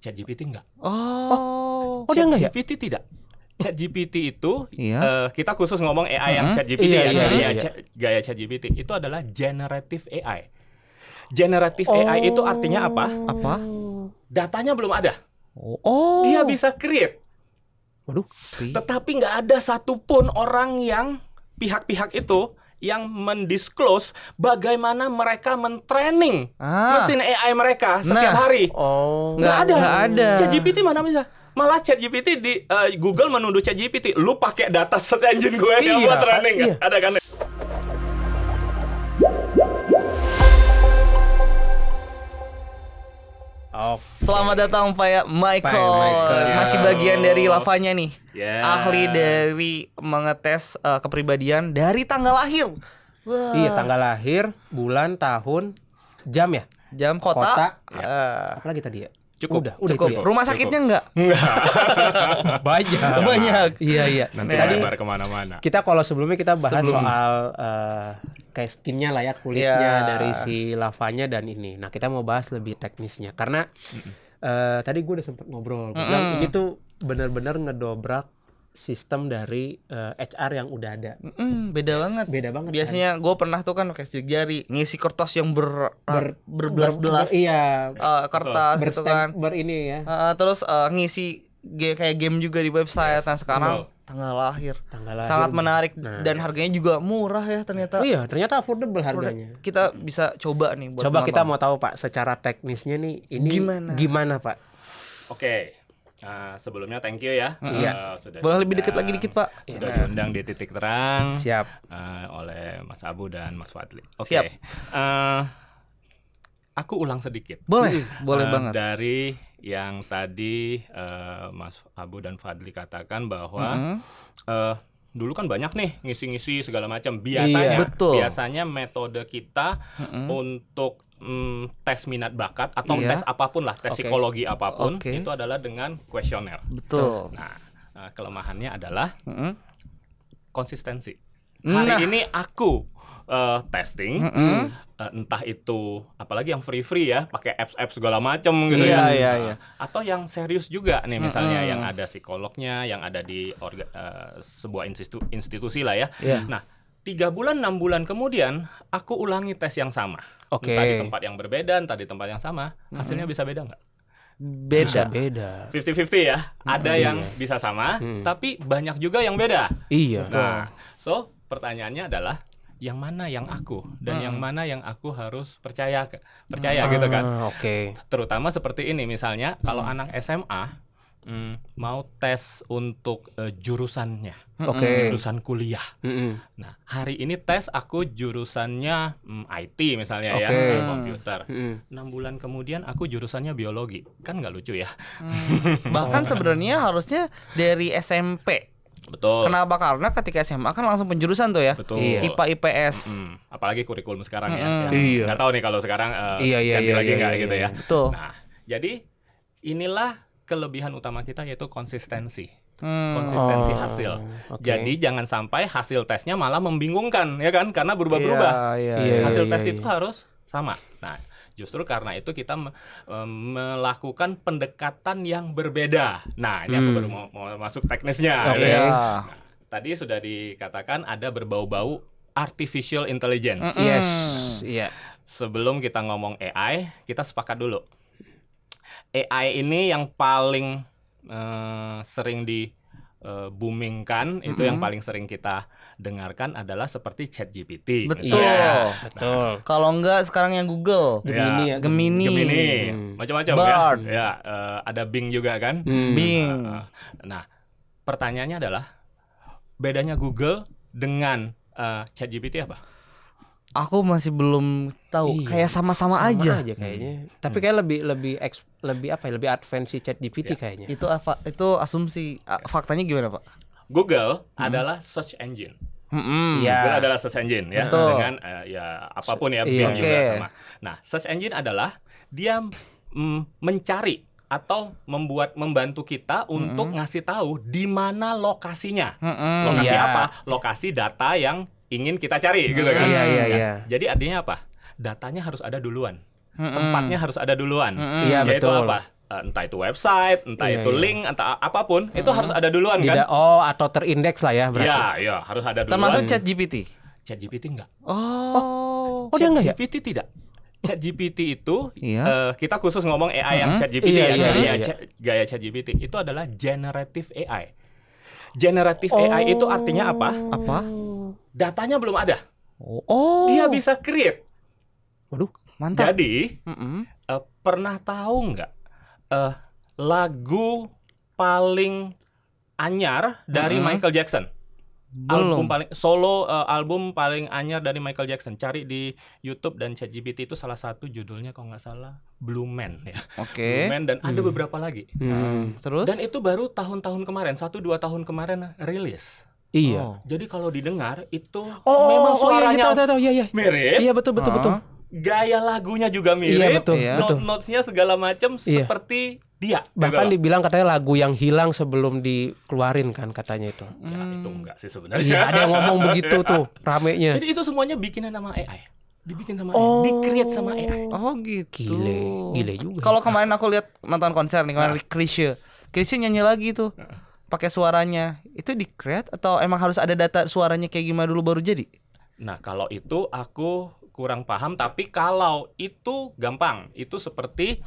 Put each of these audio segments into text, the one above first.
ChatGPT enggak. Dia enggak ya? ChatGPT tidak. ChatGPT itu Iya. kita khusus ngomong AI yang ChatGPT Iya. gaya ChatGPT itu adalah generative AI. Generative AI itu artinya apa? Apa? Datanya belum ada. Oh. Dia bisa create. Waduh. Tetapi nggak ada satupun orang yang pihak-pihak itu yang mendisclose bagaimana mereka mentraining mesin AI mereka setiap hari. Nggak ada. ChatGPT mana bisa? Malah ChatGPT di Google menuduh ChatGPT, lu pakai data search engine gue yang buat training kan? Ada kan? Selamat datang Pak Michael. Masih bagian dari Lavanya nih. Ahli dari mengetes kepribadian dari tanggal lahir. Wah. Iya, tanggal lahir, bulan, tahun, jam ya? Jam, kota. Apa lagi tadi ya? Cukup. Udah Cukup. itu ya? Rumah sakitnya enggak? Banyak. Iya. Nanti Tadi lebar kemana-mana. kita kalau sebelumnya kita bahas soal kayak skinnya lah ya, kulitnya dari si lavanya dan ini. Nah, kita mau bahas lebih teknisnya karena tadi gue udah sempet ngobrol. Gue bilang ini tuh benar-benar ngedobrak sistem dari HR yang udah ada. Beda banget. Biasanya gue pernah tuh kan pakai sidik jari, ngisi kertas yang berbelas-belas. Iya. Kertas gitu kan. Ini ya. Terus ngisi kayak game juga di website. Nah sekarang tanggal lahir. Sangat menarik dan harganya juga murah ya ternyata. Iya, ternyata affordable harganya. Kita bisa coba nih buat Coba kita mau tahu Pak, secara teknisnya nih ini gimana Pak? Oke. Sebelumnya thank you ya. Boleh lebih dekat lagi dikit Pak. Sudah diundang di Titik Terang. Siap. Oleh Mas Abu dan Mas Fadli. Oke. Siap. Aku ulang sedikit. Boleh banget. Dari yang tadi Mas Abu dan Fadli katakan bahwa dulu kan banyak nih ngisi-ngisi segala macam. Biasanya metode kita untuk tes minat bakat atau tes apapun lah, tes psikologi apapun itu adalah dengan kuesioner. Betul. Nah, kelemahannya adalah konsistensi. Hari ini aku testing, entah itu apalagi yang free ya, pakai apps segala macam gitu atau yang serius juga nih misalnya yang ada psikolognya, yang ada di sebuah institusi lah ya. Nah, 3 bulan 6 bulan kemudian aku ulangi tes yang sama. Entah di tempat yang berbeda, entah di tempat yang sama, hasilnya bisa beda nggak? Beda. 50-50 ya. Ada yang bisa sama, tapi banyak juga yang beda. Iya. Nah, so pertanyaannya adalah yang mana yang aku dan yang mana yang aku harus percaya gitu kan? Terutama seperti ini misalnya kalau anak SMA mau tes untuk jurusannya, jurusan kuliah. Nah, hari ini tes aku jurusannya IT misalnya ya, komputer. 6 bulan kemudian aku jurusannya biologi, kan nggak lucu ya? Bahkan sebenarnya harusnya dari SMP. Betul. Kenapa? Karena ketika SMA kan langsung penjurusan tuh ya. Betul. IPA IPS. Apalagi kurikulum sekarang ya. Nggak tahu nih kalau sekarang ganti lagi nggak gitu ya. Betul. Nah, jadi inilah kelebihan utama kita yaitu konsistensi. Konsistensi hasil. Jadi jangan sampai hasil tesnya malah membingungkan ya kan, karena berubah-berubah. Hasil tes itu harus sama. Nah, justru karena itu kita melakukan pendekatan yang berbeda. Nah, ini aku baru mau masuk teknisnya. Nah, tadi sudah dikatakan ada berbau-bau artificial intelligence. Sebelum kita ngomong AI, kita sepakat dulu. AI ini yang paling sering boomingkan, itu yang paling sering kita dengarkan adalah seperti ChatGPT. Betul. Betul. Kalau enggak sekarang yang Google, Gemini. Macam-macam ya. Ada Bing juga kan? Bing. Nah, pertanyaannya adalah bedanya Google dengan ChatGPT apa? Aku masih belum tahu. Kayak sama-sama aja kayaknya. Tapi kayak lebih advance si ChatGPT kayaknya. Itu asumsi. Faktanya gimana, Pak? Google adalah search engine. Google adalah search engine ya. Betul. Dengan apapun ya, Bing juga sama. Nah, search engine adalah dia mencari atau membantu kita untuk ngasih tahu di mana lokasinya. Lokasi apa? Lokasi data yang ingin kita cari gitu kan. Jadi artinya apa? Datanya harus ada duluan. Tempatnya harus ada duluan. Yaitu betul. apa? entah itu website, entah itu link, entah apapun, itu harus ada duluan kan? Atau terindeks lah ya berarti. Iya, harus ada duluan. Termasuk ChatGPT? ChatGPT enggak. Dia enggak ya? ChatGPT tidak. ChatGPT itu kita khusus ngomong AI yang ChatGPT gaya ChatGPT itu adalah generative AI. Generative AI itu artinya apa? Datanya belum ada. Dia bisa create. Waduh, mantap. Jadi pernah tahu nggak lagu paling anyar dari Michael Jackson? Album paling anyar dari Michael Jackson. Cari di YouTube dan ChatGPT itu salah satu judulnya kalau nggak salah Blue Man ya. Blue Man dan ada beberapa lagi. Terus? Dan itu baru tahun-tahun kemarin, 1-2 tahun kemarin rilis. Iya. Jadi kalau didengar itu memang suaranya mirip. Iya betul. Gaya lagunya juga mirip. Iya betul. Notes-nya segala macam seperti dia. Bahkan dibilang katanya lagu yang hilang sebelum dikeluarin kan katanya itu. Ya itu enggak sih sebenarnya. Iya, ada yang ngomong begitu tuh ramenya. Jadi itu semuanya bikinan sama AI. Dibikin sama AI, di-create sama AI. Oh gitu. Gile juga. Kalau kemarin aku lihat nonton konser nih kemarin Chrisye nyanyi lagi tuh. Pakai suaranya. Itu di-create atau emang harus ada data suaranya kayak gimana dulu baru jadi? Nah, kalau itu aku kurang paham, tapi kalau itu gampang. Itu seperti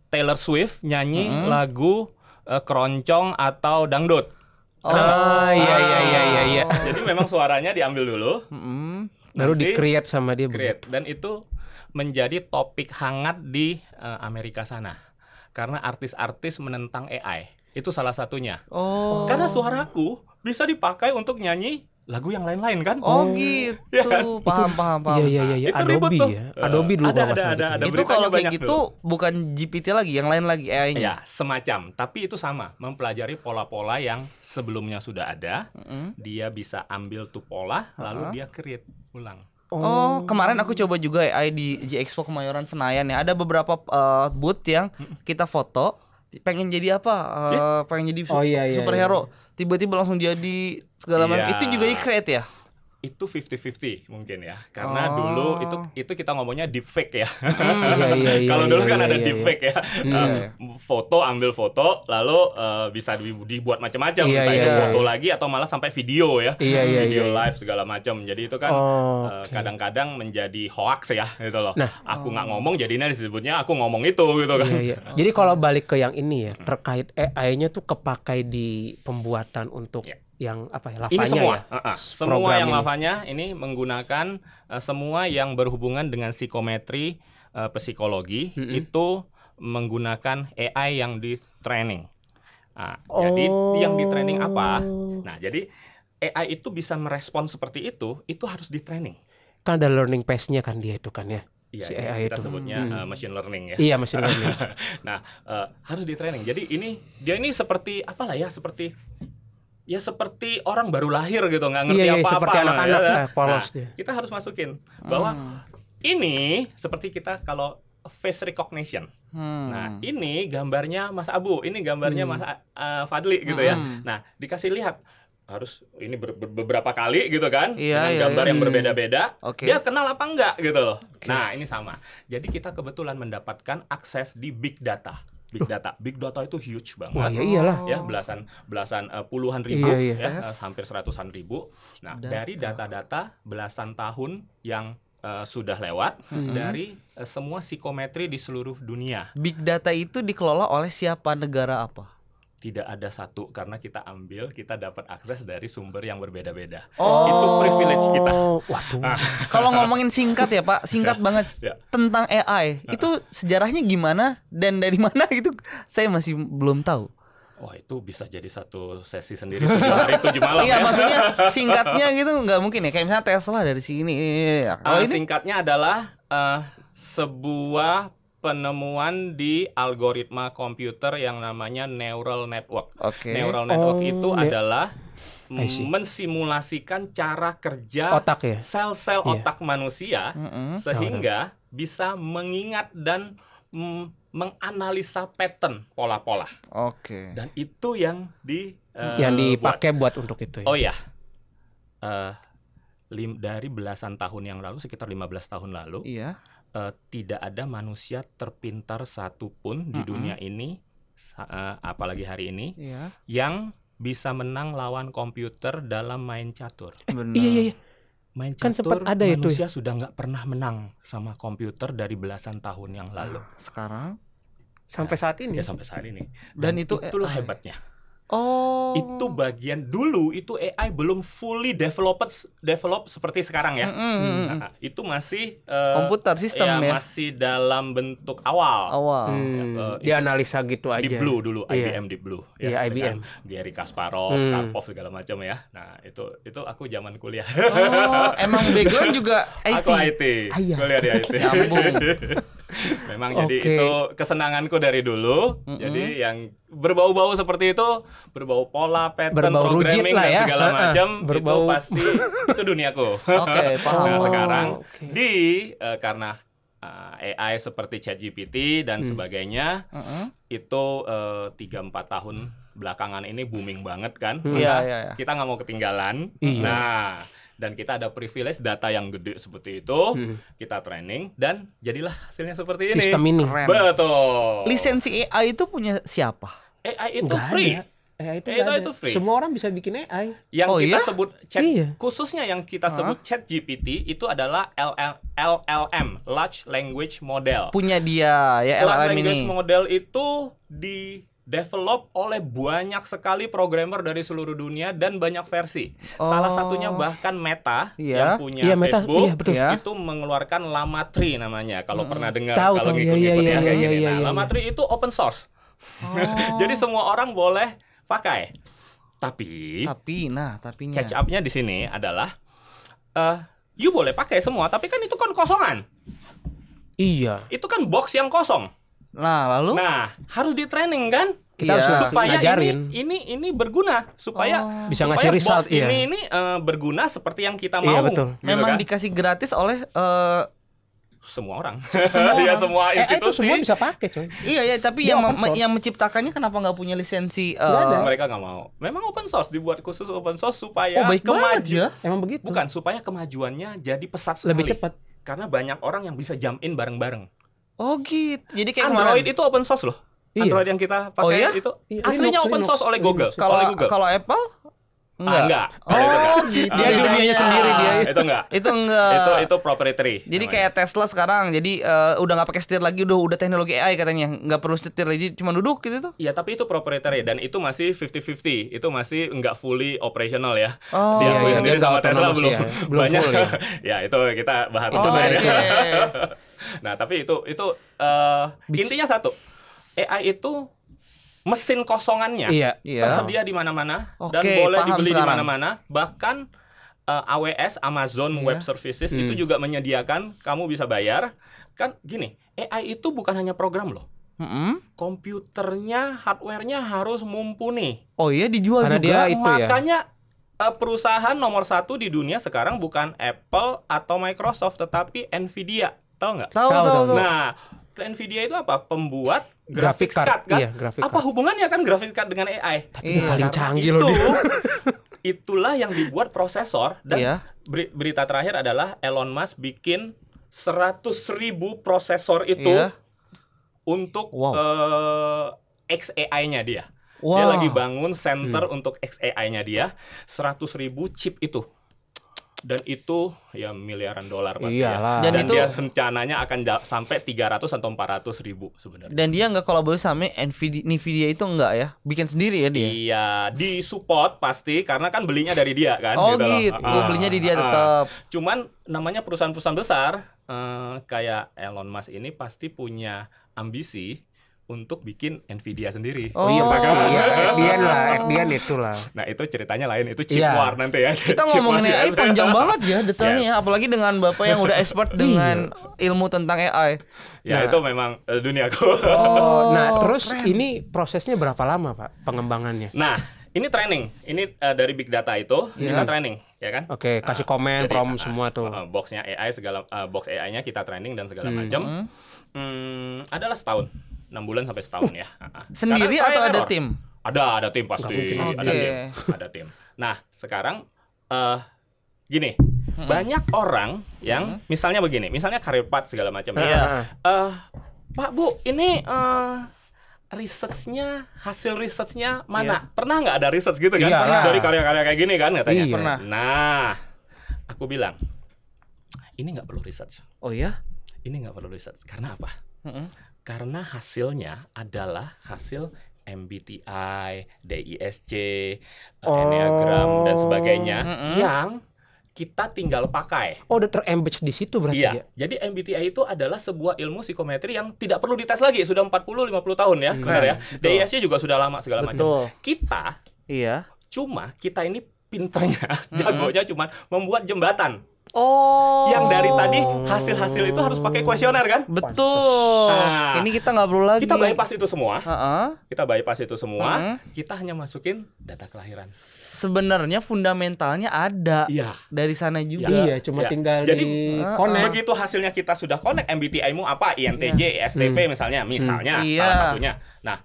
Taylor Swift nyanyi lagu keroncong atau dangdut. Iya. Jadi memang suaranya diambil dulu, baru di-create sama dia. Dan itu menjadi topik hangat di Amerika sana. Karena artis-artis menentang AI. Itu salah satunya. Karena suaraku bisa dipakai untuk nyanyi lagu yang lain-lain kan? Oh gitu. Paham. Iya. Itu Adobe ribut tuh. ya. Adobe dulu ada itu kalau kayak gitu bukan GPT lagi, yang lain lagi AI-nya. Ya, semacam. Tapi itu sama, mempelajari pola-pola yang sebelumnya sudah ada. Dia bisa ambil tuh pola lalu dia create ulang. Kemarin aku coba juga AI di G-Expo Kemayoran Senayan ya. Ada beberapa booth yang kita foto, pengen jadi apa? Pengen jadi superhero. Tiba-tiba langsung jadi segala macam. Itu juga di-create ya? Itu 50-50 mungkin ya. Karena dulu itu kita ngomongnya deepfake ya. Kalau dulu kan ada deepfake ya. Foto, ambil foto lalu bisa dibuat macam-macam. Entah itu foto lagi atau malah sampai video ya. Video live segala macam. Jadi itu kan kadang-kadang menjadi hoax ya gitu loh. Nah, aku nggak ngomong jadinya disebutnya aku ngomong itu gitu kan. Jadi kalau balik ke yang ini ya, terkait AI-nya tuh kepakai di pembuatan untuk yang apa ya, lavanya ini semua ya? Semua yang lavanya ini menggunakan semua yang berhubungan dengan psikometri, psikologi itu menggunakan AI yang di training. Jadi yang di training apa? Nah, jadi AI itu bisa merespon seperti itu harus di training. Kan ada learning pace-nya kan dia itu kan ya. Iya, si AI kita itu sebutnya machine learning ya. Iya, machine learning. Nah, harus di training. Jadi dia ini seperti apalah ya, seperti orang baru lahir gitu, nggak ngerti apa-apa. Seperti anak-anak polos dia. Kita harus masukin bahwa ini seperti kita kalau face recognition. Nah, ini gambarnya Mas Abu, ini gambarnya Mas Fadli gitu ya. Nah, dikasih lihat harus ini beberapa kali gitu kan, dengan gambar yang berbeda-beda. Dia kenal apa enggak gitu loh. Nah, ini sama. Jadi kita kebetulan mendapatkan akses di big data. Big data itu huge banget. Wah, ya iyalah. Ya, belasan puluhan ribu ya, hampir seratusan ribu. Nah, dari data-data belasan tahun yang sudah lewat dari semua psikometri di seluruh dunia. Big data itu dikelola oleh siapa, negara apa? Tidak ada satu, karena kita dapat akses dari sumber yang berbeda-beda. Itu privilege kita. Waduh. Kalau ngomongin singkat ya Pak, singkat banget tentang AI, itu sejarahnya gimana dan dari mana gitu, saya masih belum tahu. Wah, itu bisa jadi satu sesi sendiri 7 hari 7 malam. Iya, maksudnya singkatnya gitu nggak mungkin ya, kayak misalnya Tesla dari sini. Kalau singkatnya adalah sebuah penemuan di algoritma komputer yang namanya neural network. Neural network itu adalah mensimulasikan cara kerja otak ya? Sel-sel otak manusia sehingga bisa mengingat dan menganalisa pattern pola-pola. Dan itu yang dipakai buat untuk itu ya. Oh ya. Dari belasan tahun yang lalu, sekitar 15 tahun lalu. tidak ada manusia terpintar satupun di dunia ini, apalagi hari ini, yang bisa menang lawan komputer dalam main catur. Iya. Main Kan catur, sempat ada manusia itu. sudah nggak pernah menang sama komputer dari belasan tahun yang lalu. Sekarang sampai saat ini. Ya sampai saat ini. Dan itulah hebatnya. Oh. Itu bagian dulu itu AI belum fully develop seperti sekarang ya. Nah, itu masih komputer sistem ya. Masih dalam bentuk awal. Dianalisa gitu aja. Deep Blue dulu, IBM Deep Blue ya. Iya, IBM. Gary Kasparov, Karpov segala macam ya. Nah, itu aku zaman kuliah. Oh, emang background juga IT. Aku IT. Kuliah di IT. Memang jadi itu kesenanganku dari dulu. Jadi yang berbau-bau seperti itu, berbau pola, pattern, programming dan segala macam, itu pasti itu duniaku. Paham. Nah, sekarang karena AI seperti ChatGPT dan sebagainya, itu 3-4 tahun belakangan ini booming banget kan. Maka kita nggak mau ketinggalan. Nah, dan kita ada privilege data yang gede seperti itu, kita training dan jadilah hasilnya seperti ini. Sistem ini. Betul. Lisensi AI itu punya siapa? AI itu free. AI itu free. Semua orang bisa bikin AI. Yang kita sebut khususnya yang kita sebut ChatGPT itu adalah LLM, Large Language Model. Punya dia ya, LLM Large ini. Language Model itu develop oleh banyak sekali programmer dari seluruh dunia dan banyak versi. Salah satunya bahkan Meta yang punya Facebook itu mengeluarkan Llama 3 namanya. Kalau pernah dengar, kalau ngikut-ngikut ya kayak gini. Nah, Llama 3 itu open source. Jadi semua orang boleh pakai. Tapi tapinya catch up-nya di sini adalah you boleh pakai semua, tapi kan itu kan kosongan. Iya. Itu kan box yang kosong. Nah, harus di training kan? Kita harus supaya ngajarin. ini berguna supaya bisa ngasih result ini berguna seperti yang kita mau. Iya, betul. Gitu memang kan? Dikasih gratis oleh semua orang. Semua institusi. Itu semua bisa pakai, coy. Iya, tapi yang menciptakannya kenapa nggak punya lisensi? Mereka nggak mau. Memang open source, dibuat khusus open source supaya kemajuan. Emang begitu. Bukan, supaya kemajuannya jadi pesat sekali. Lebih cepat. Karena banyak orang yang bisa jump in bareng-bareng. Oh gitu. Jadi kayak Android itu open source loh. Android yang kita pakai itu aslinya open source oleh Google. Kalau Apple enggak. Gitu. Dia dunianya sendiri dia. Itu enggak. Itu proprietary. Jadi kayak Tesla sekarang. Jadi udah nggak pakai setir lagi, udah teknologi AI katanya. Nggak perlu setir lagi, cuma duduk gitu tuh. Iya, tapi itu proprietary dan itu masih 50-50. Itu masih enggak fully operational ya. Oh, Diakui sendiri sama Tesla belum banyak. Full, ya, itu kita bahas Nah, tapi itu intinya satu. AI itu mesin kosongannya tersedia di mana-mana dan boleh dibeli di mana-mana. Bahkan AWS, Amazon Web Services itu juga menyediakan, kamu bisa bayar. Kan gini, AI itu bukan hanya program loh. Komputernya, hardware-nya harus mumpuni. Oh iya, dijual karena juga. Dia itu makanya perusahaan nomor 1 di dunia sekarang bukan Apple atau Microsoft, tetapi Nvidia. Tahu nggak? Tahu. Nah, Nvidia itu apa? Pembuat graphics card kan? Iya, apa hubungannya kan graphics card dengan AI? Tapi paling canggih loh. Itulah yang dibuat prosesor. Dan berita terakhir adalah Elon Musk bikin 100.000 prosesor itu untuk XAI-nya dia. Dia lagi bangun center untuk XAI-nya dia, 100.000 chip itu. Dan itu ya miliaran dolar pasti ya. Dan itu dia rencananya akan sampai 300 atau 400 ribu sebenarnya. Dan dia nggak kolaborasi sama Nvidia itu enggak ya? Bikin sendiri ya dia? Iya, di support pasti karena kan belinya dari dia kan. Oh gitu, belinya di dia tetap. Cuman namanya perusahaan-perusahaan besar kayak Elon Musk ini pasti punya ambisi untuk bikin Nvidia sendiri. Oh iya, Ekdian itulah. Nah, itu ceritanya lain, itu chip war nanti ya. Kita ngomongin AI panjang banget ya detailnya, apalagi dengan Bapak yang udah expert dengan ilmu tentang AI. Ya, itu memang duniaku. Nah, terus ini prosesnya berapa lama, Pak, pengembangannya? Nah, ini training. Ini dari big data itu kita training, ya kan? Oke, kasih komen, prompt semua tuh. Boxnya AI box AI-nya kita training dan segala macam. Adalah setahun. 6 bulan sampai setahun ya. Sendiri atau ada tim? Ada tim pasti. Ada tim. Nah, sekarang gini, banyak orang yang misalnya begini, misalnya career path segala macam. Pak Bu, ini hasil researchnya mana? Pernah nggak ada research gitu kan? Dari karya-karya kayak gini kan katanya. Pernah. Nah, aku bilang ini nggak perlu research. Oh ya? Ini nggak perlu research. Karena apa? Karena hasilnya adalah hasil MBTI, DISC, Enneagram dan sebagainya yang kita tinggal pakai. Oh, udah ter-embed di situ berarti ya? Jadi MBTI itu adalah sebuah ilmu psikometri yang tidak perlu dites lagi, sudah 40-50 tahun ya, benar ya. DISC juga sudah lama segala macam. Kita cuma kita ini pinternya, jagonya cuma membuat jembatan. Yang dari tadi hasil-hasil itu harus pakai kuesioner kan? Betul. Nah, ini kita nggak perlu lagi. Kita bypass itu semua. Kita bypass itu semua. Kita hanya masukin data kelahiran. Sebenarnya fundamentalnya ada. Dari sana juga. Iya, cuma tinggal jadi connect. Begitu hasilnya kita sudah connect, MBTI-mu apa, INTJ, ISTP misalnya salah satunya. Nah,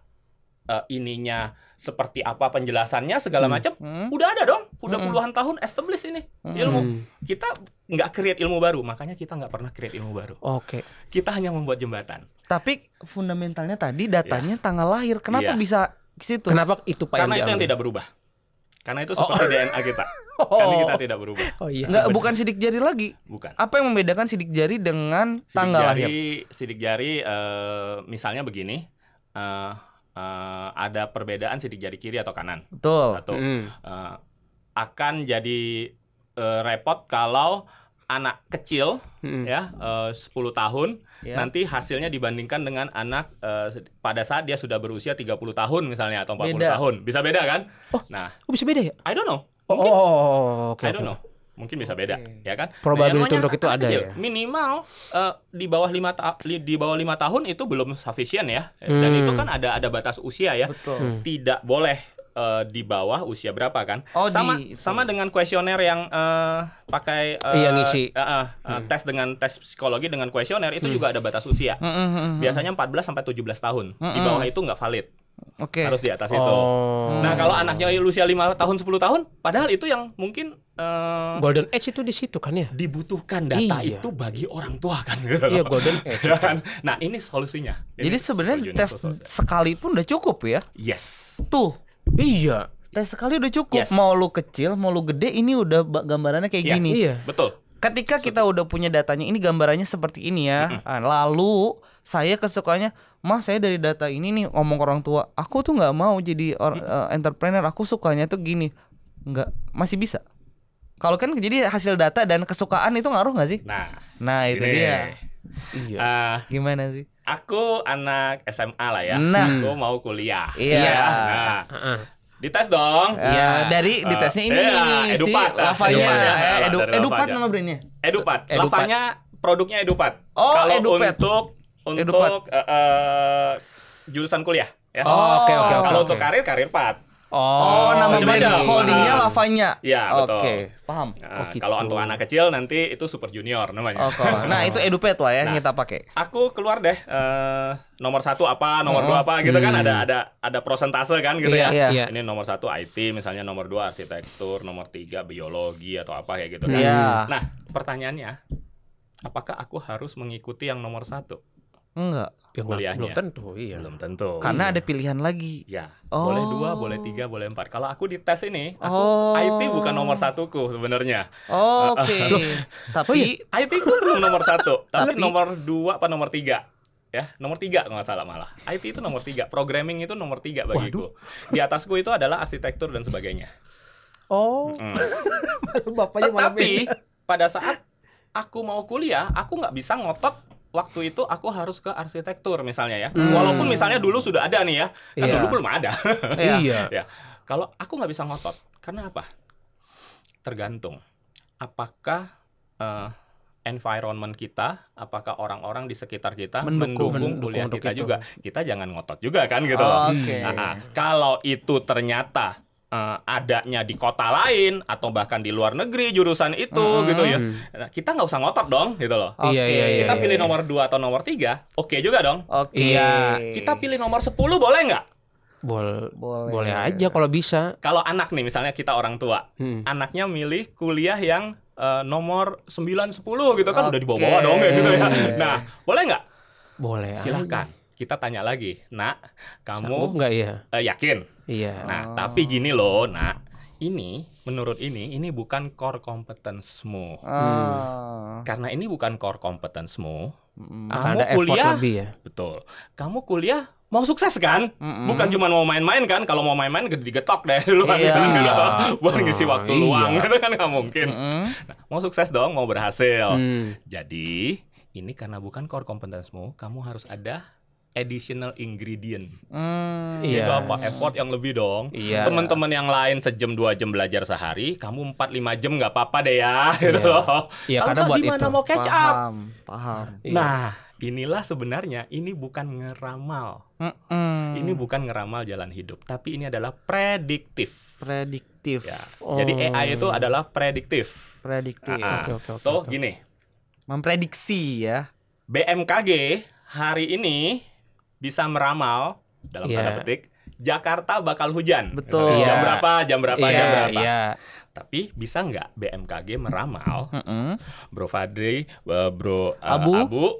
ininya seperti apa penjelasannya segala macam, udah ada dong, udah puluhan tahun established ini ilmu. Kita nggak create ilmu baru, makanya kita nggak pernah create ilmu baru. Kita hanya membuat jembatan. Tapi fundamentalnya tadi datanya tanggal lahir, kenapa bisa ke situ? Kenapa itu Pak? Karena itu yang tidak berubah. Karena itu seperti DNA kita. Karena kita tidak berubah. Nggak, bukan sidik jari lagi. Bukan. Apa yang membedakan sidik jari dengan tanggal lahir? Sidik jari, misalnya begini. Ada perbedaan sidik jari kiri atau kanan. Betul. Satu. Akan jadi repot kalau anak kecil 10 tahun nanti hasilnya dibandingkan dengan anak pada saat dia sudah berusia 30 tahun misalnya atau 40 tahun. Bisa beda kan? Nah, bisa beda ya? I don't know. Mungkin. I don't know. Mungkin bisa beda, ya kan? Probability untuk itu ada ya. Minimal di bawah 5 tahun itu belum sufficient ya. Dan itu kan ada batas usia ya. Betul. Tidak boleh di bawah usia berapa kan? Sama dengan kuesioner yang pakai ngisi. tes dengan tes psikologi dengan kuesioner itu juga ada batas usia. Biasanya 14 sampai 17 tahun. Di bawah itu nggak valid. Harus di atas itu. Nah, kalau anaknya usia 5 tahun 10 tahun, padahal itu yang mungkin golden age itu di situ kan ya? Dibutuhkan data itu bagi orang tua kan. Iya, golden age. Nah, ini solusinya. Jadi sebenarnya tes sekali pun udah cukup ya? Yes. Tuh. Iya. Tes sekali udah cukup. Mau lu kecil, mau lu gede, ini udah gambarannya kayak gini. Iya. Betul. Ketika kita udah punya datanya, ini gambarannya seperti ini ya. Lalu saya kesukaannya, Mah saya dari data ini nih ngomong ke orang tua, aku tuh nggak mau jadi entrepreneur, aku sukanya tuh gini. Nggak, masih bisa. Kalau kan jadi hasil data dan kesukaan itu ngaruh nggak sih? Nah itu dia. Gimana sih? Aku anak SMA lah ya. Aku mau kuliah. Dites dong. Dari ditesnya ini nih. Edupat. Edupat nama brandnya. Edupat. Lavanya produknya Edupat. Kalau Edupat. Untuk jurusan kuliah. Ya. Oke. Kalau untuk karir Pat. Nama brand holdingnya Lavanya. Ya, betul. Oke, paham. Kalau untuk anak kecil nanti itu Super Junior namanya. Nah, itu Edupet lah ya yang kita pakai. Aku keluar deh nomor 1 apa, nomor 2 apa gitu kan ada prosentase kan gitu ya. Ini nomor 1 IT, misalnya nomor 2 arsitektur, nomor 3 biologi atau apa kayak gitu kan. Nah, pertanyaannya, apakah aku harus mengikuti yang nomor 1? Enggak. Kuliahnya. Belum tentu. Karena ada pilihan lagi. Ya. Boleh 2, boleh 3, boleh 4. Kalau aku di tes ini, aku IT bukan nomor 1ku sebenarnya. Tapi IT ku belum nomor 1, tapi nomor 2 apa nomor 3. Ya, nomor 3 kalau nggak salah malah. IT itu nomor 3, programming itu nomor 3 bagiku. Di atasku itu adalah arsitektur dan sebagainya. Bapaknya tapi pada saat aku mau kuliah, aku nggak bisa ngotot waktu itu aku harus ke arsitektur misalnya ya. Walaupun misalnya dulu sudah ada nih ya. Kan dulu belum ada. Ya. Kalau aku nggak bisa ngotot. Karena apa? Tergantung. Apakah environment kita, apakah orang-orang di sekitar kita mendukung kuliah kita juga. Kita jangan ngotot juga kan gitu loh. Kalau itu ternyata adanya di kota lain atau bahkan di luar negeri jurusan itu gitu ya. Nah, kita nggak usah ngotot dong gitu loh. Kita pilih nomor 2 atau nomor 3, oke juga dong. Kita pilih nomor 10 boleh nggak? Boleh aja kalau bisa. Kalau anak nih misalnya kita orang tua, anaknya milih kuliah yang nomor 9, 10 gitu kan, udah di bawah-bawah dong kayak gitu ya. Nah, boleh nggak? Boleh. Silahkan. Kita tanya lagi, Nak, kamu sanggup nggak ya? Yakin? Iya. Nah, tapi gini loh, Nak, menurut ini bukan core competence-mu. Karena ini bukan core competence-mu. Kamu ada kuliah, lebih ya? betul. Kamu kuliah mau sukses kan? Bukan cuma mau main-main kan? Kalau mau main-main digetok deh dulu kan, buat ngisi waktu luang, itu kan nggak mungkin. Nah, mau sukses dong, mau berhasil. Jadi ini karena bukan core competence-mu, kamu harus ada additional ingredient. Itu apa? Effort yang lebih dong. Teman-teman yang lain sejam 2 jam belajar sehari, kamu 4-5 jam nggak apa-apa deh ya, gitu loh. Karena buat gimana itu mau catch up? Paham. Nah, inilah sebenarnya ini bukan ngeramal. Ini bukan ngeramal jalan hidup, tapi ini adalah prediktif. Ya. Jadi AI itu adalah prediktif. So, gini. Memprediksi ya. BMKG hari ini bisa meramal dalam tanda petik Jakarta bakal hujan. Betul. Jam berapa. Tapi bisa nggak BMKG meramal Bro Fadri, Bro Abu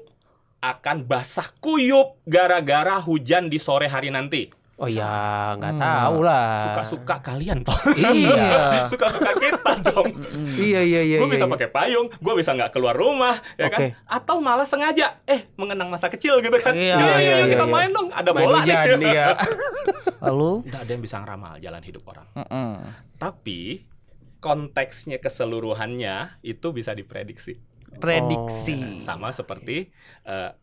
akan basah kuyup gara-gara hujan di sore hari nanti? Oh ya, nggak tahu lah. Suka-suka kalian toh. Iya. Suka-suka kita dong. Iya. Gue bisa pakai payung, gue bisa nggak keluar rumah, ya kan? Atau malah sengaja, mengenang masa kecil gitu kan? Iya, kita main dong, ada bola nih. Lalu nggak ada yang bisa ngeramal jalan hidup orang. Tapi konteksnya keseluruhannya itu bisa diprediksi. Sama seperti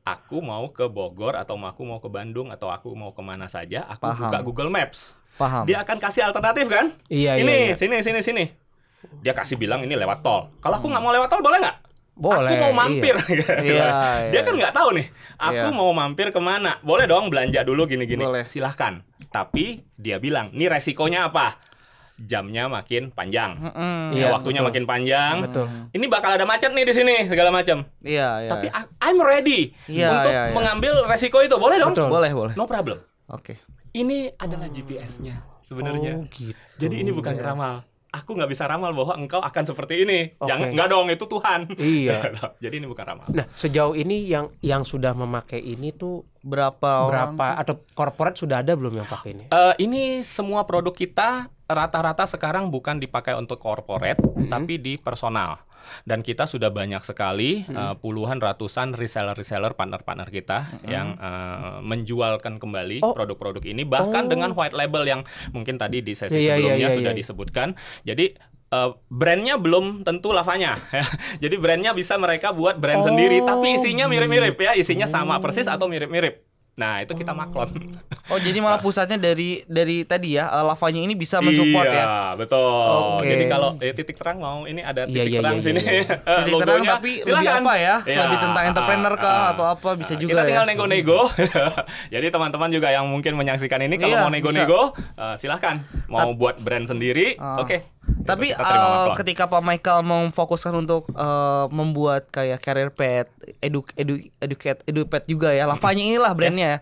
aku mau ke Bogor atau aku mau ke Bandung atau aku mau kemana saja, aku buka Google Maps. Dia akan kasih alternatif kan? Iya. Sini. Dia kasih bilang ini lewat tol. Kalau aku nggak mau lewat tol, boleh nggak? Boleh. Aku mau mampir. Iya. Dia kan nggak tahu nih. Aku mau mampir kemana? Boleh dong belanja dulu gini-gini. Silahkan. Tapi dia bilang, ini resikonya apa? Jamnya makin panjang, waktunya makin panjang. Ini bakal ada macet nih di sini segala macam. Tapi I'm ready untuk mengambil resiko itu. Boleh dong? Boleh. No problem. Oke. Ini adalah GPS-nya sebenarnya. Gitu. Jadi ini bukan ramal. Aku nggak bisa ramal bahwa engkau akan seperti ini. Jangan, nggak dong, itu Tuhan. Iya. Jadi ini bukan ramal. Nah, sejauh ini yang sudah memakai ini tuh berapa atau corporate sudah ada belum yang pakai ini? Ini semua produk kita rata-rata sekarang bukan dipakai untuk corporate, tapi di personal. Dan kita sudah banyak sekali puluhan ratusan reseller partner-partner kita yang menjualkan kembali produk-produk ini, bahkan dengan white label yang mungkin tadi di sesi sebelumnya sudah disebutkan. Jadi brandnya belum tentu lavanya ya. Jadi brandnya bisa mereka buat brand sendiri, tapi isinya mirip-mirip ya, isinya sama persis atau mirip-mirip. Nah, itu kita maklon. Oh, jadi malah pusatnya dari tadi ya, lavanya ini bisa mensupport ya. Iya, betul. Jadi kalau titik terang mau ini ada titik terang sini. Titik terang tapi lebih apa ya? Lebih tentang entrepreneur kah atau apa bisa juga kita tinggal nego-nego. Jadi teman-teman juga yang mungkin menyaksikan ini kalau mau nego-nego, silahkan. Mau buat brand sendiri, oke. Tapi ketika Pak Michael mau fokuskan untuk membuat kayak career pad, edupad juga ya, lavanya inilah brandnya.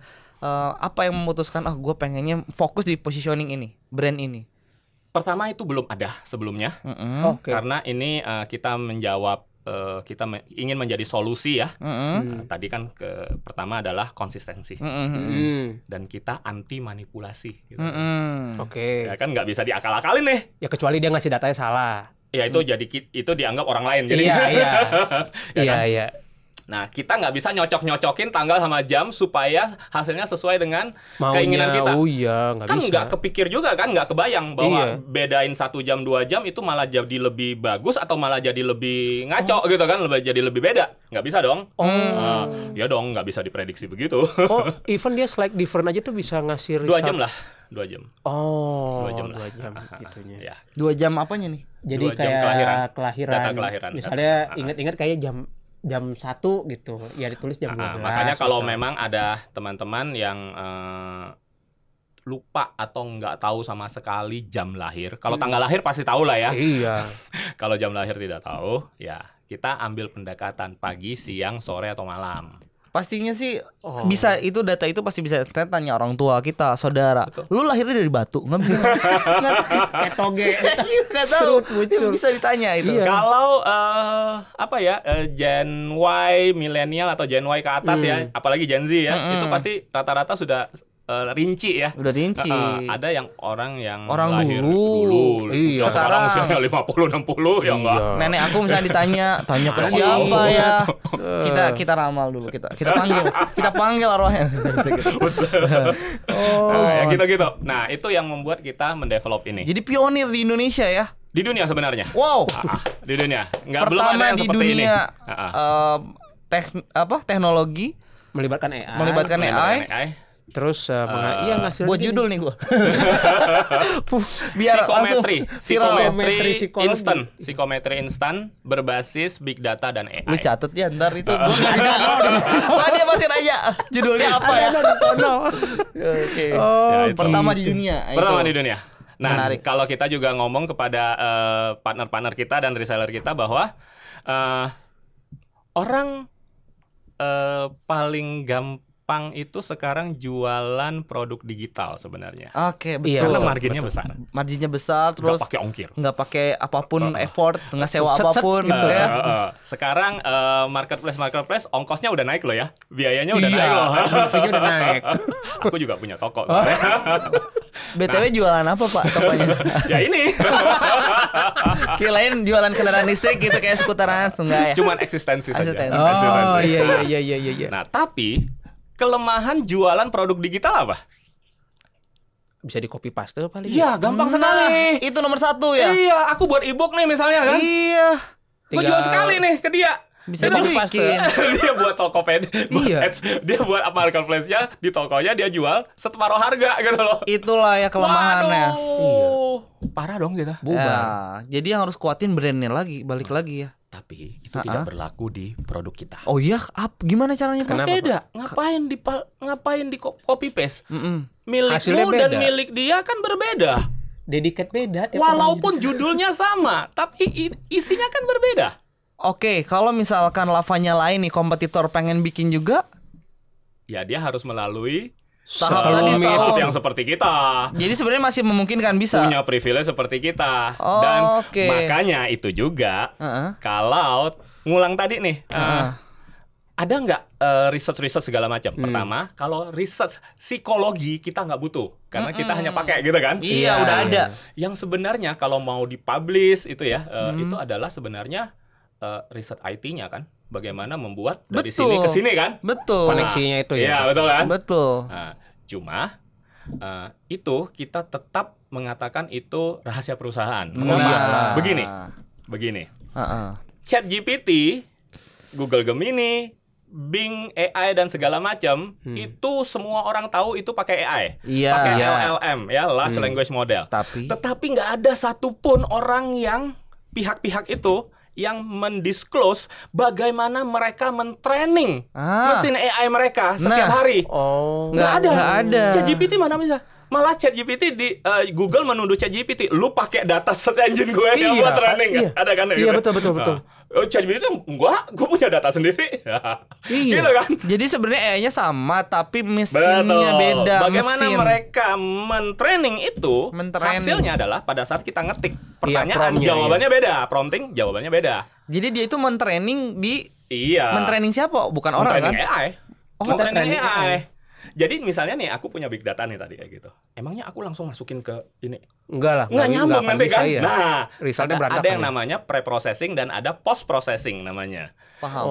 Apa yang memutuskan gue pengennya fokus di positioning ini, brand ini? Pertama itu belum ada sebelumnya, karena ini kita menjawab, kita ingin menjadi solusi ya. Tadi kan pertama adalah konsistensi, dan kita anti manipulasi. Gitu. Ya kan nggak bisa diakal-akalin nih. Ya kecuali dia ngasih datanya salah. Ya itu jadi itu dianggap orang lain. Jadi iya. Nah, kita nggak bisa nyocok-nyocokin tanggal sama jam supaya hasilnya sesuai dengan keinginan kita. Oh iya, nggak kan bisa. Nggak kepikir juga kan, nggak kebayang bahwa bedain 1 jam 2 jam itu malah jadi lebih bagus atau malah jadi lebih ngaco gitu kan, jadi lebih beda. Nggak bisa dong. Ya dong, nggak bisa diprediksi begitu. Even dia slide different aja tuh bisa ngasih 2 jam lah. 2 jam. 2 jam gitunya. Ya. 2 jam apanya nih? Jadi 2 jam kayak kelahiran. Data kelahiran. Misalnya ingat-ingat kayak jam 1 gitu. Ya ditulis jam 12. Makanya kalau memang ada teman-teman yang lupa atau nggak tahu sama sekali jam lahir. Kalau tanggal lahir pasti tahu lah ya. Iya. Kalau jam lahir tidak tahu, ya kita ambil pendekatan pagi, siang, sore atau malam. Pastinya sih bisa, itu data itu pasti bisa kita tanya orang tua kita, saudara. Betul. Lu lahirnya dari batu, nggak bisa. Kayak toge. Nggak tahu. Bisa ditanya itu. Iya. Kalau Gen Y, milenial atau Gen Y ke atas ya, apalagi Gen Z ya, itu pasti rata-rata sudah rinci ya. Udah rinci. Ada yang orang lahir dulu. Iya. Sekarang usianya 50 60 ya enggak. Nenek aku misalnya ditanya ke siapa ya? Kita ramal dulu, kita panggil arwahnya. Ya gitu-gitu. Nah, itu yang membuat kita mendevelop ini. Jadi pionir di Indonesia ya. Di dunia sebenarnya. Wow. Di dunia. Belum ada yang seperti ini. Teknologi melibatkan AI. Terus ngasilin buat judul nih gua. Biar psikometri instan berbasis big data dan AI. Lu catet ya ntar itu. Soalnya dia masih nanya judulnya apa ya. Oke. Pertama di dunia. Pertama di dunia. Nah, kalau kita juga ngomong kepada partner-partner kita dan reseller kita bahwa orang paling gampang itu sekarang jualan produk digital sebenarnya. Oke, betul. Karena marginnya besar. Marginnya besar, terus nggak pakai ongkir, nggak pakai apapun effort, nggak sewa apapun gitu ya. Sekarang marketplace ongkosnya udah naik loh ya, biayanya udah naik loh. Udah naik. Aku juga punya toko. BTW jualan apa Pak tokonya? Ya ini. Kirain jualan kendaraan listrik gitu kayak skuter langsung enggak ya? Cuman eksistensi saja. Oh iya. Nah, tapi kelemahan jualan produk digital apa? Bisa di copy paste paling. Iya, gampang sekali. Itu nomor 1 ya. Iya, aku buat e-book nih misalnya kan. Iya. Gue jual sekali nih ke dia. Bisa dibikin. Dia buat Tokopedia, dia buat marketplace-nya di tokonya, dia jual separuh harga gitu loh. Itulah ya kelemahannya. Parah dong kita. Bubar. Jadi yang harus kuatin brandnya lagi, balik lagi ya. Tapi itu tidak berlaku di produk kita. Oh iya, gimana caranya? Beda. Ngapain di copy paste? Milikmu dan milik dia kan berbeda. Dedikat beda. Walaupun judulnya sama, tapi isinya kan berbeda. Oke, kalau misalkan lavanya lain nih, kompetitor pengen bikin juga, ya dia harus melalui tahap yang seperti kita. Jadi sebenarnya masih memungkinkan bisa. Punya privilege seperti kita. Dan makanya itu juga kalau ngulang tadi nih, ada nggak research segala macam? Pertama, kalau research psikologi kita nggak butuh karena kita hanya pakai gitu kan? Iya, udah ada. Yang sebenarnya kalau mau dipublish itu ya, itu adalah sebenarnya riset IT-nya kan, bagaimana membuat dari sini ke sini kan? Betul. Koneksinya itu ya. Iya, betul kan? Betul. Nah, cuma itu kita tetap mengatakan itu rahasia perusahaan. Begini. ChatGPT, Google Gemini, Bing AI dan segala macam itu semua orang tahu itu pakai AI, pakai LLM ya, large language model. Tetapi nggak ada satupun orang yang pihak-pihak itu yang mendisclose bagaimana mereka mentraining mesin AI mereka setiap hari. Nggak ada. ChatGPT mana bisa? Malah ChatGPT di Google menuduh ChatGPT, lu pakai data search engine gue yang buat training kan? Ada kan? Iya gitu? Betul. ChatGPT enggak, gue punya data sendiri. Gitu kan? Jadi sebenarnya AI-nya sama tapi mesinnya beda. Bagaimana mereka mentraining itu? Hasilnya adalah pada saat kita ngetik pertanyaan jawabannya beda, prompting jawabannya beda. Jadi dia itu mentraining mentraining siapa? Bukan orang kan? Mentraining AI. Jadi misalnya nih aku punya big data nih tadi kayak gitu. Emangnya aku langsung masukin ke ini? Enggak lah. Nggak nyambung nanti kan? Ya. Nah, ada yang ya? namanya pre-processing dan ada post-processing namanya. Paham.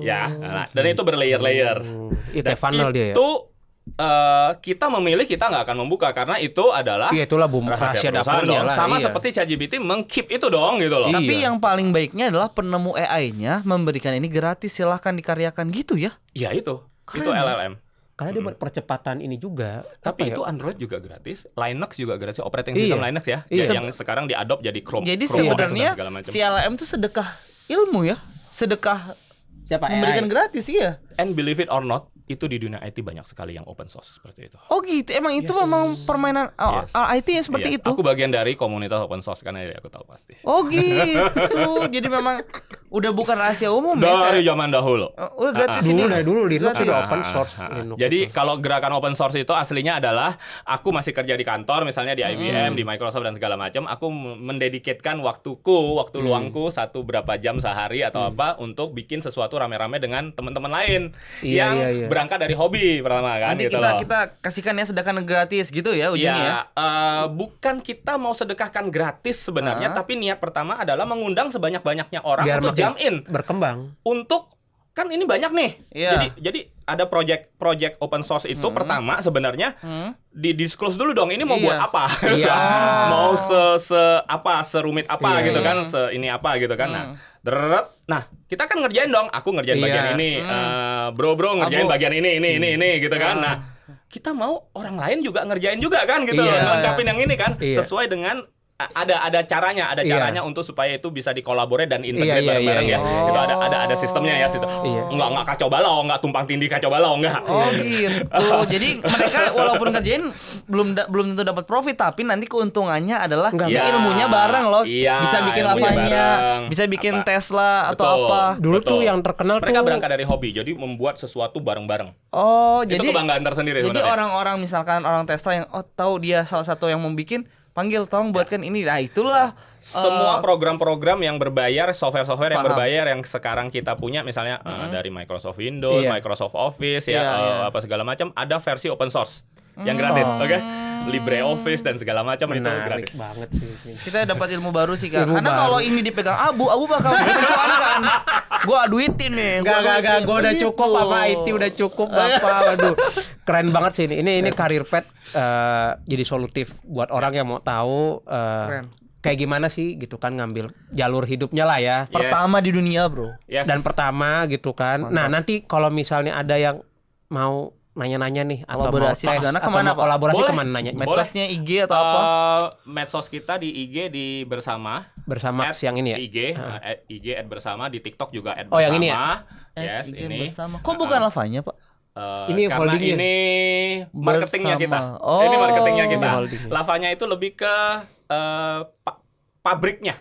Ya, dan itu berlayer-layer. Itu funnel dia ya? Itu kita memilih kita nggak akan membuka karena itu adalah itulah rahasia dapurnya lah. Sama seperti ChatGPT meng-keep itu dong gitu loh. Tapi yang paling baiknya adalah penemu AI-nya memberikan ini gratis, silahkan dikaryakan gitu ya? Ya itu. Keren. Itu LLM. Karena dia buat percepatan ini juga. Tapi itu Android juga gratis, Linux juga gratis, operating system Linux ya, yang sekarang diadopt jadi Chrome. Jadi sebenarnya si LLM itu sedekah ilmu ya, sedekah siapa memberikan AI? Gratis iya. And believe it or not, itu di dunia IT banyak sekali yang open source seperti itu. Oh gitu, emang itu memang permainan IT yang seperti itu. Aku bagian dari komunitas open source karena aku tahu pasti. Oh gitu, jadi memang udah bukan rahasia umum dari zaman dahulu. Udah gratis ini. Dulu Linux sudah open source. Jadi kalau gerakan open source itu aslinya adalah aku masih kerja di kantor, misalnya di IBM, di Microsoft dan segala macam. Aku mendedikatkan waktu luangku berapa jam sehari atau apa untuk bikin sesuatu rame-rame dengan teman-teman lain yang berangkat dari hobi pertama kan. Nanti gitu kita kasihkan ya sedekah gratis gitu ya ujungnya. Bukan kita mau sedekahkan gratis sebenarnya, tapi niat pertama adalah mengundang sebanyak-banyaknya orang biar untuk jump in, berkembang. Untuk kan ini banyak nih. Jadi ada project open source itu pertama sebenarnya di disclose dulu dong ini mau buat apa. Mau serumit apa gitu kan, ini apa gitu kan. Nah, kita kan ngerjain dong. Aku ngerjain bagian ini, bro ngerjain bagian ini gitu kan. Nah, kita mau orang lain juga ngerjain juga kan gitu loh, melengkapin yang ini kan sesuai dengan ada caranya untuk supaya itu bisa dikolaborate dan integrate bareng-bareng ya. Itu ada sistemnya ya situ. Enggak kacau balau, enggak tumpang tindih kacau balau, enggak. Oh gitu. Jadi mereka walaupun ngerjain belum tentu dapat profit, tapi nanti keuntungannya adalah ilmunya bareng loh. Bisa bikin lavanya, bisa bikin Tesla atau apa. Dulu tuh yang terkenal mereka berangkat dari hobi, jadi membuat sesuatu bareng-bareng. Oh, itu jadi kebanggaan tersendiri. Jadi orang-orang misalkan orang Tesla yang tahu dia salah satu yang membikin, panggil tolong buatkan ini. Nah itulah semua program-program yang berbayar, software-software yang berbayar yang sekarang kita punya misalnya dari Microsoft Windows, Microsoft Office apa segala macam, ada versi open source yang gratis, oke? LibreOffice dan segala macam itu gratis. Banget sih. Kita dapat ilmu baru sih Kak. Karena kalau ini dipegang Abu bakal mencuankan. Gua duitin nih. Gua udah cukup apa IT udah cukup Bapak. Waduh. Keren banget sih ini. Ini karir pet jadi solutif buat orang yang mau tahu kayak gimana sih gitu kan ngambil jalur hidupnya lah ya. Pertama di dunia, Bro. Dan pertama gitu kan. Mantap. Nah, nanti kalau misalnya ada yang mau nanya-nanya nih atau kolaborasi mau kemana kolaborasi kemana nanya? Medsosnya IG atau apa? Medsos kita di IG di bersama siang ini ya. IG @bersama, di TikTok juga @bersama. Oh yang ini ya? Yes, ini. Bersama. Kok bukan lavanya, Pak? Ini karena holdingnya. ini marketingnya kita. Ini marketingnya kita. Lavanya itu lebih ke pabriknya.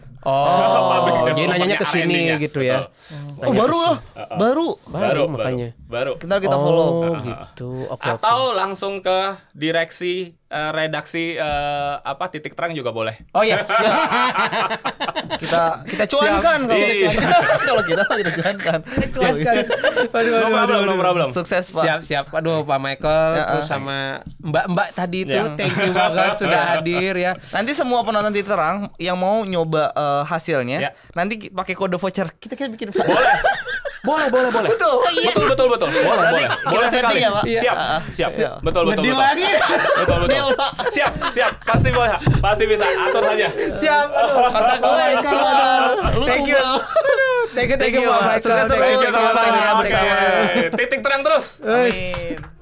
Jadi nanyanya ke sini gitu ya. Baru makanya. Baru. Kita follow. Gitu. Atau langsung ke direksi redaksi titik terang juga boleh. Oh iya. kita cuankan kalau kita cuankan. No problem. Sukses Pak. Siap. Aduh Pak Michael terus sama Mbak tadi itu thank you banget sudah hadir ya. Nanti semua penonton titik terang yang mau nyoba hasilnya nanti pakai kode voucher kita bikin Boleh. Betul. Boleh sekali. Ya, Pak? Siap. Betul. Lagi. Betul. Siap. Pasti boleh. Pasti bisa. Atur saja. Siap. Kontak gue Thank you. Sukses terus. Titik terang terus. Amin.